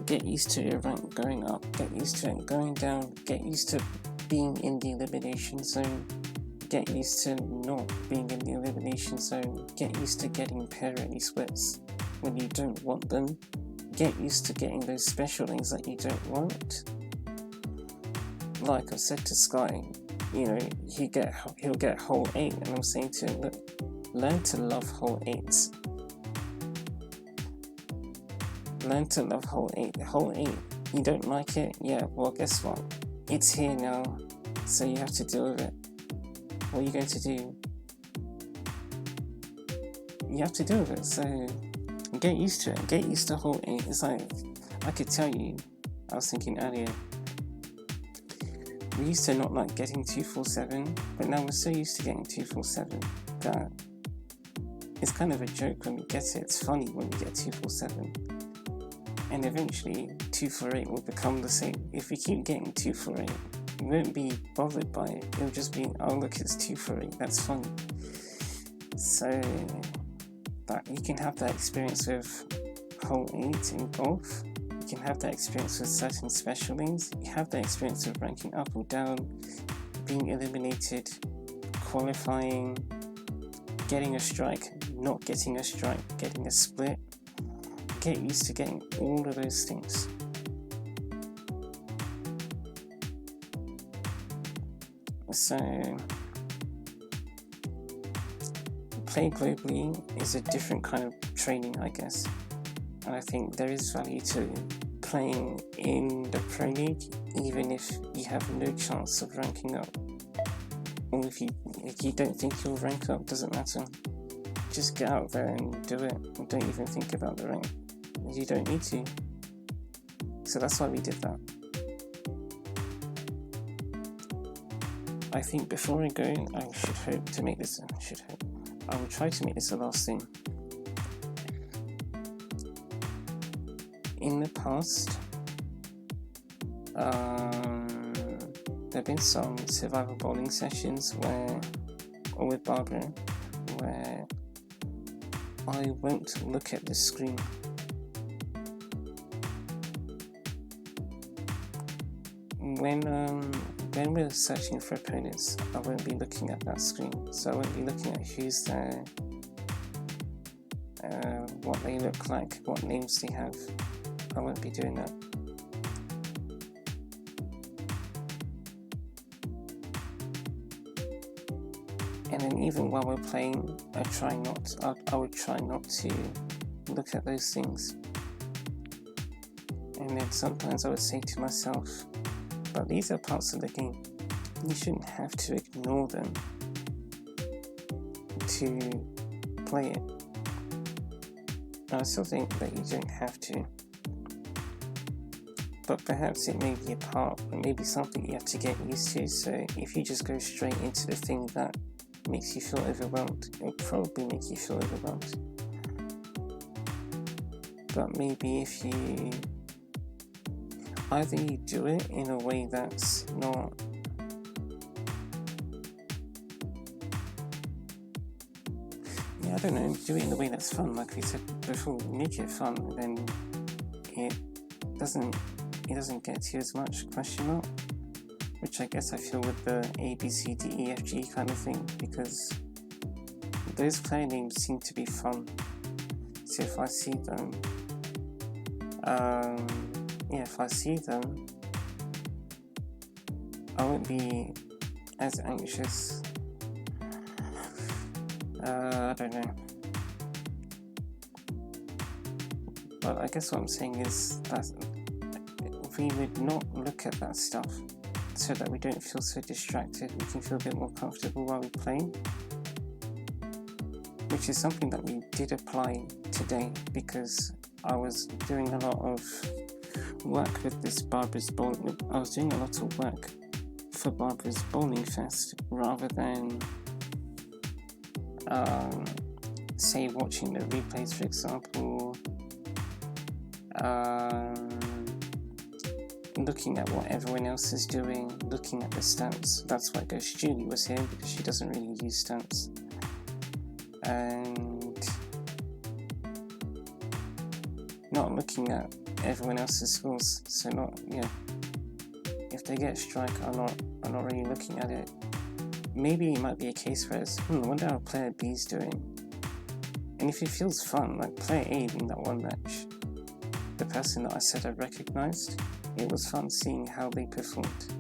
Get used to your rank going up, get used to it going down, get used to being in the elimination zone, get used to not being in the elimination zone, get used to getting parity splits when you don't want them, get used to getting those special things that you don't want. Like I've said to Sky, you know, he'll get hole 8, and I'm saying to him, look, learn to love hole 8s. Learn to love hole 8. Hole 8, you don't like it? Yeah, well, guess what? It's here now, so you have to deal with it. What are you going to do? You have to deal with it, so get used to it. Get used to hole 8. It's like, I could tell you, I was thinking earlier, we used to not like getting 247, but now we're so used to getting 247. that it's kind of a joke when we get it. It's funny when we get 247. And eventually 248 will become the same. If we keep getting 248, we won't be bothered by it. It'll just be, oh look, it's 248, that's funny. So that you can have that experience with hole 8 in golf. You can have that experience with certain special lanes. You have that experience of ranking up or down, being eliminated, qualifying, getting a strike, not getting a strike, getting a split. Get used to getting all of those things. So, play globally is a different kind of training, I guess. And I think there is value to playing in the Pro League, even if you have no chance of ranking up. Or if you don't think you'll rank up, doesn't matter. Just get out there and do it. And don't even think about the rank. You don't need to. So that's why we did that. I think before I go, I will try to make this the last thing. In the past, there have been some survival bowling sessions or with Barbara, where I won't look at the screen. When we're searching for opponents, I won't be looking at that screen. So I won't be looking at who's there, what they look like, what names they have. I won't be doing that. And then even while we're playing, I would try not to look at those things. And then sometimes I would say to myself, but these are parts of the game. You shouldn't have to ignore them to play it. And I still think that you don't have to. But perhaps it may be a part, or maybe something you have to get used to. So if you just go straight into the thing that makes you feel overwhelmed, it'll probably make you feel overwhelmed. But maybe if you either you do it in a way that's not I don't know, do it in a way that's fun, like we said before, make it fun, then it doesn't get to as much question mark, which I guess I feel with the A, B, C, D, E, F, G kind of thing, because those player names seem to be fun. So if I see them, I won't be as anxious. I don't know. But I guess what I'm saying is that we would not look at that stuff so that we don't feel so distracted. We can feel a bit more comfortable while we play, which is something that we did apply today, because I was doing a lot of work with this Barbara's Bowling. I was doing a lot of work for Barbara's Bowling Fest rather than say watching the replays, for example, looking at what everyone else is doing, looking at the stats. That's why Ghost Julie was here, because she doesn't really use stats. And not looking at everyone else's scores. So if they get a strike, I'm not really looking at it. Maybe it might be a case where it's, I wonder how player B's doing. And if it feels fun, like player A in that one match, the person that I said I recognized, it was fun seeing how they performed.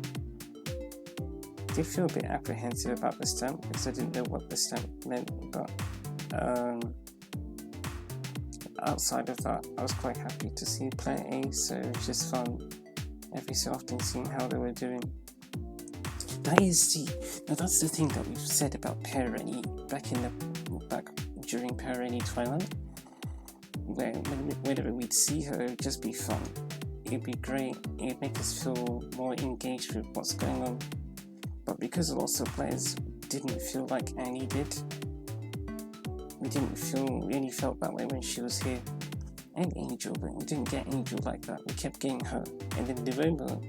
I did feel a bit apprehensive about the stamp, because I didn't know what the stamp meant, but outside of that, I was quite happy to see player A, so it's just fun every so often seeing how they were doing. That's the thing that we've said about Parani back during Parani Twilight, where whenever we'd see her, it would just be fun. It'd be great, it'd make us feel more engaged with what's going on. But because lots of players didn't feel like Annie did, we only felt that way when she was here. And Angel, but we didn't get Angel like that. We kept getting her. And then Devola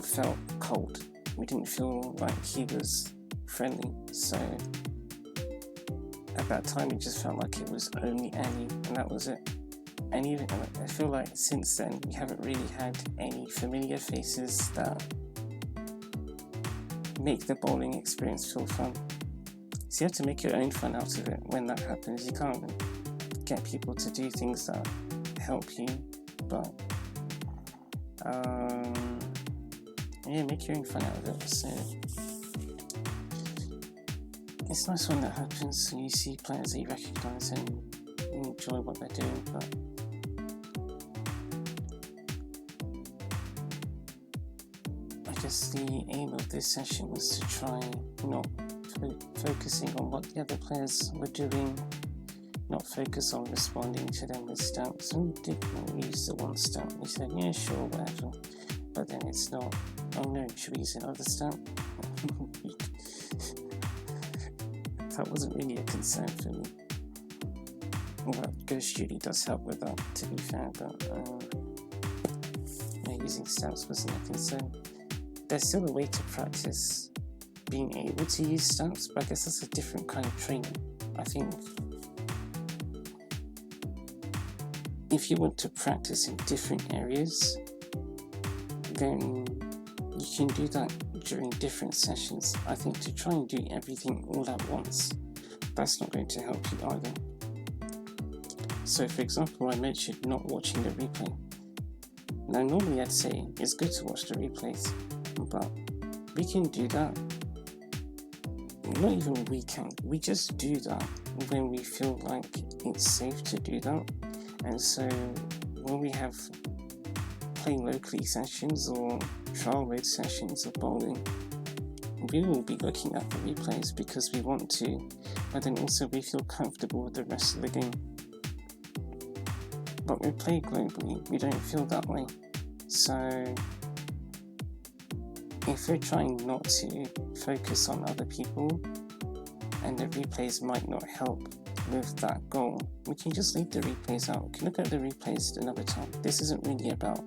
felt cold. We didn't feel like he was friendly. So at that time, it just felt like it was only Annie, and that was it. And even I feel like since then, we haven't really had any familiar faces that make the bowling experience feel fun. So you have to make your own fun out of it when that happens. You can't get people to do things that help you, but yeah, make your own fun out of it. So it's nice when that happens and you see players that you recognise and you enjoy what they're doing, but I guess the aim of this session was to try not focusing on what the other players were doing, not focus on responding to them with stamps. And we did use the one stamp. We said, yeah, sure, whatever. But then it's not, oh no, should we use another stamp? That wasn't really a concern for me. Well, Ghost Judy does help with that, to be fair, but yeah, using stamps wasn't a concern. There's still a way to practice being able to use stamps, but I guess that's a different kind of training. I think if you want to practice in different areas, then you can do that during different sessions. I think to try and do everything all at once, that's not going to help you either. So for example, I mentioned not watching the replay. Now normally I'd say it's good to watch the replays, but we can do that. Not even we can, we just do that when we feel like it's safe to do that. And so when we have play locally sessions or trial mode sessions of bowling, we will be looking at the replays because we want to, but then also we feel comfortable with the rest of the game. But when we play globally, we don't feel that way. So if we're trying not to focus on other people and the replays might not help with that goal, we can just leave the replays out. We can look at the replays another time. This isn't really about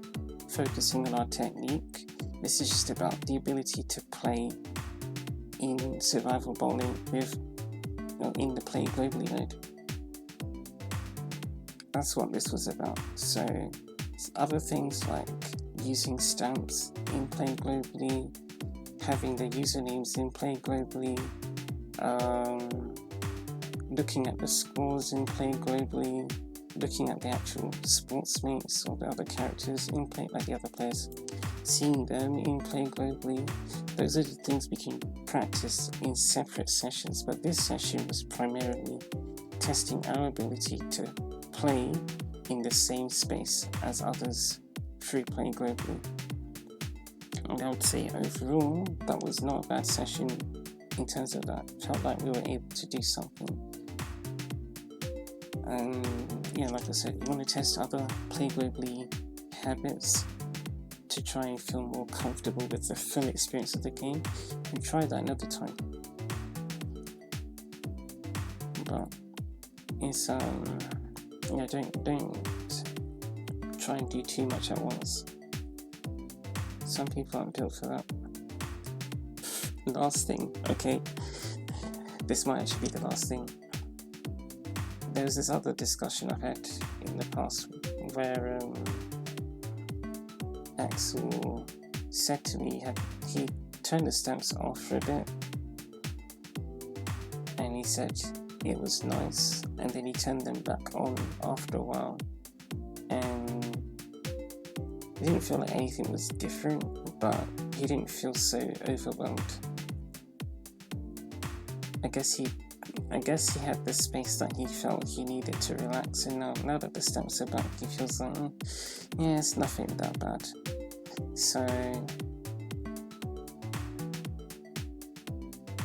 focusing on our technique. This is just about the ability to play in survival bowling with, in the play globally mode. That's what this was about. So other things like using stamps in play globally, having the usernames in play globally, looking at the scores in play globally, looking at the actual sportsmates or the other characters in play, like the other players, seeing them in play globally. Those are the things we can practice in separate sessions, but this session was primarily testing our ability to play in the same space as others through playing globally. And I would say overall that was not a bad session in terms of that. Felt like we were able to do something. And yeah, like I said, you want to test other play globally habits to try and feel more comfortable with the full experience of the game, and try that another time. But it's don't try and do too much at once. Some people aren't built for that. Last thing, okay, this might actually be the last thing. There was this other discussion I've had in the past where Axel said to me he turned the stamps off for a bit, and he said it was nice, and then he turned them back on after a while, and he didn't feel like anything was different, but he didn't feel so overwhelmed. I guess he had the space that he felt he needed to relax, and now that the stamps are back, he feels like, yeah, it's nothing that bad. So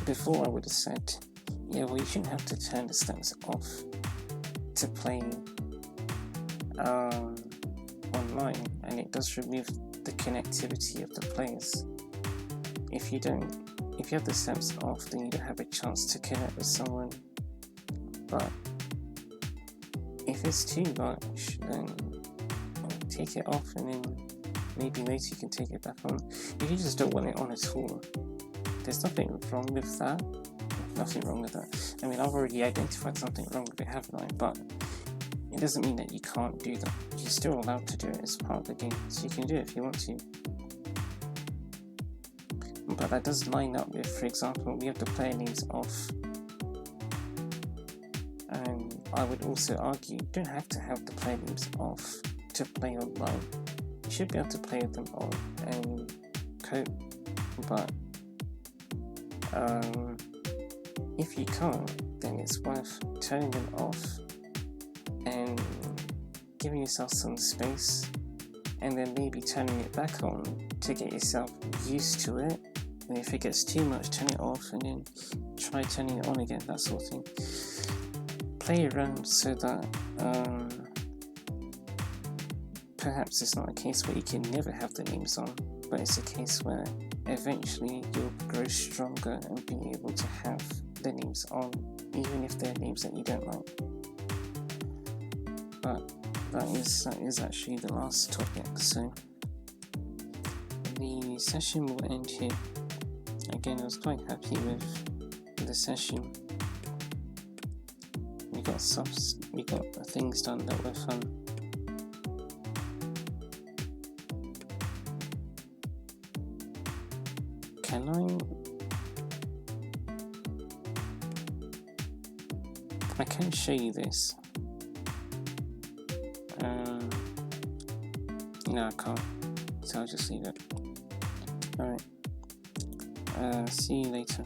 before I would have said, yeah, well, you shouldn't have to turn the stamps off to play online, and it does remove the connectivity of the players. If you have the stamps off, then you don't have a chance to connect with someone. But if it's too much, then take it off and then maybe later you can take it back on. If you just don't want it on at all, there's nothing wrong with that. Nothing wrong with that. I mean, I've already identified something wrong with it, haven't I? But it doesn't mean that you can't do that. You're still allowed to do it as part of the game, so you can do it if you want to. But that does line up with, for example, we have the player names off. And I would also argue you don't have to have the player names off to play online. You should be able to play them on and cope, but if you can't, then it's worth turning them off and giving yourself some space, and then maybe turning it back on to get yourself used to it. And if it gets too much, turn it off and then try turning it on again, that sort of thing. Play around so that perhaps it's not a case where you can never have the names on, but it's a case where eventually you'll grow stronger and be able to have the names on, even if they're names that you don't like. But that is actually the last topic, so the session will end here. Again, I was quite happy with the session. We got things done that were fun. I can show you this. No, I can't. So I'll just leave it. Alright. See you later.